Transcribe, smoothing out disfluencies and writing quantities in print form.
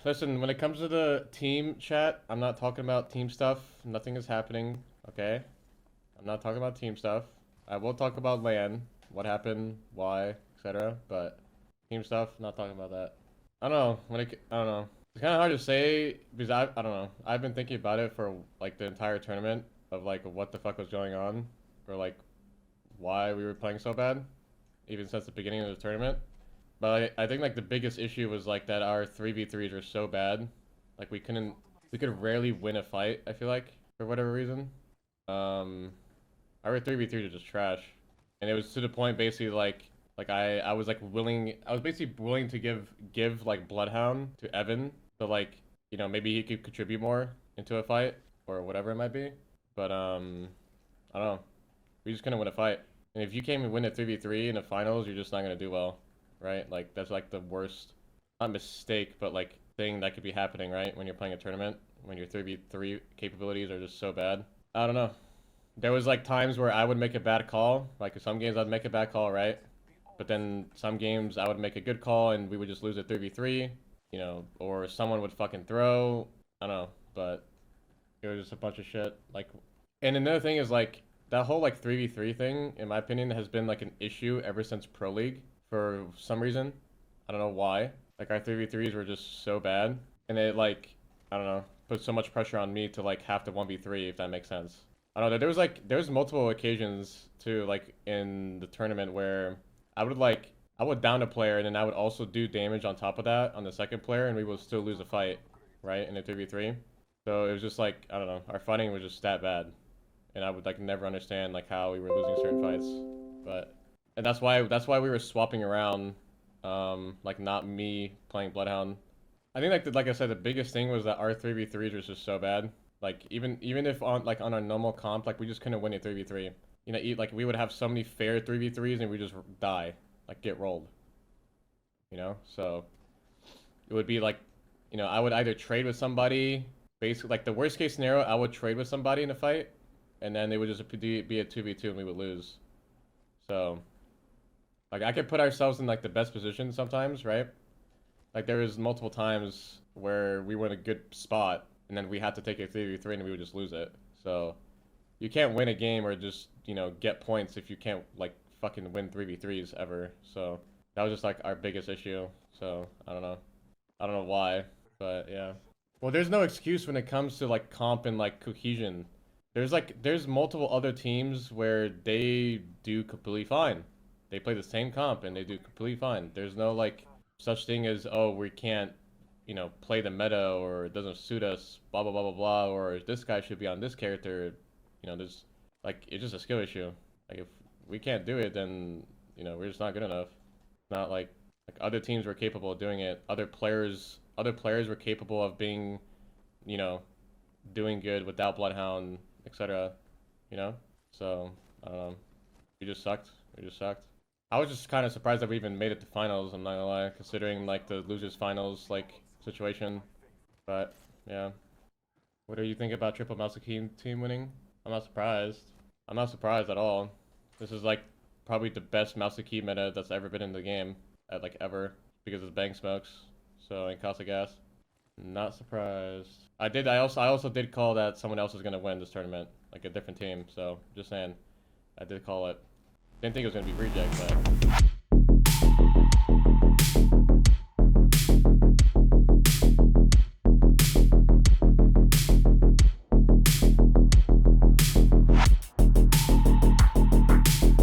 Listen, when it comes to the team chat, I'm not talking about team stuff. Nothing is happening, okay? I'm not talking about team stuff. I will talk about LAN, what happened, why, etc. But team stuff, not talking about that. I don't know. I don't know. It's kind of hard to say because I don't know. I've been thinking about it for like the entire tournament of like what the fuck was going on or like why we were playing so bad, even since the beginning of the tournament. But I think like the biggest issue was like that our 3v3s were so bad. Like we could rarely win a fight, I feel like, for whatever reason. Our 3v3s are just trash. And it was to the point basically like I was basically willing to give like Bloodhound to Evan so like, you know, maybe he could contribute more into a fight or whatever it might be. But I don't know. We just couldn't win a fight. And if you came and win a 3v3 in the finals, you're just not gonna do well. Right? Like that's like the worst, not mistake, but like thing that could be happening, right? When you're playing a tournament, when your 3v3 capabilities are just so bad. I don't know. There was like times where I would make a bad call. Like some games I'd make a bad call, right? But then some games I would make a good call and we would just lose a 3v3, you know, or someone would fucking throw. I don't know, but it was just a bunch of shit. Like, and another thing is like that whole like 3v3 thing, in my opinion, has been like an issue ever since Pro League. For some reason. I don't know why. Like our 3v3s were just so bad. And it like, I don't know, put so much pressure on me to like have to 1v3 if that makes sense. I don't know, there was multiple occasions too, like in the tournament where I would down a player and then I would also do damage on top of that on the second player and we would still lose a fight, right, in a 3v3. So it was just like, I don't know, our fighting was just that bad. And I would like never understand like how we were losing certain fights. But and that's why we were swapping around, like not me playing Bloodhound. I think like I said, the biggest thing was that our 3v3s was just so bad. Like even if on our normal comp, like we just couldn't win a 3v3. You know, like we would have so many fair 3v3s and we just die, like get rolled. You know, so it would be like, you know, I would either trade with somebody, basically like the worst case scenario, I would trade with somebody in a fight, and then it would just be a 2v2 and we would lose. So. Like, I could put ourselves in, like, the best position sometimes, right? Like, there was multiple times where we were in a good spot, and then we had to take a 3v3 and we would just lose it. So, you can't win a game or just, you know, get points if you can't, like, fucking win 3v3s ever. So, that was just, like, our biggest issue. So, I don't know. I don't know why, but, yeah. Well, there's no excuse when it comes to, like, comp and, like, cohesion. There's multiple other teams where they do completely fine. They play the same comp and they do completely fine. There's no like such thing as, oh, we can't, you know, play the meta or it doesn't suit us, blah blah blah blah blah, or this guy should be on this character. You know, there's like it's just a skill issue. Like if we can't do it, then you know we're just not good enough. Not like other teams were capable of doing it. Other players were capable of being, you know, doing good without Bloodhound, etc. You know, so I don't know. We just sucked. We just sucked. I was just kind of surprised that we even made it to finals, I'm not gonna lie, considering like the losers finals like situation. But yeah. What do you think about Triple Mouse team winning? I'm not surprised. I'm not surprised at all. This is like probably the best Mouse Key meta that's ever been in the game at like ever because it's Bang Smokes. So and Casa Gas. Not surprised. I also did call that someone else was gonna win this tournament, like a different team, so just saying. I did call it. Didn't think it was gonna be Reject, but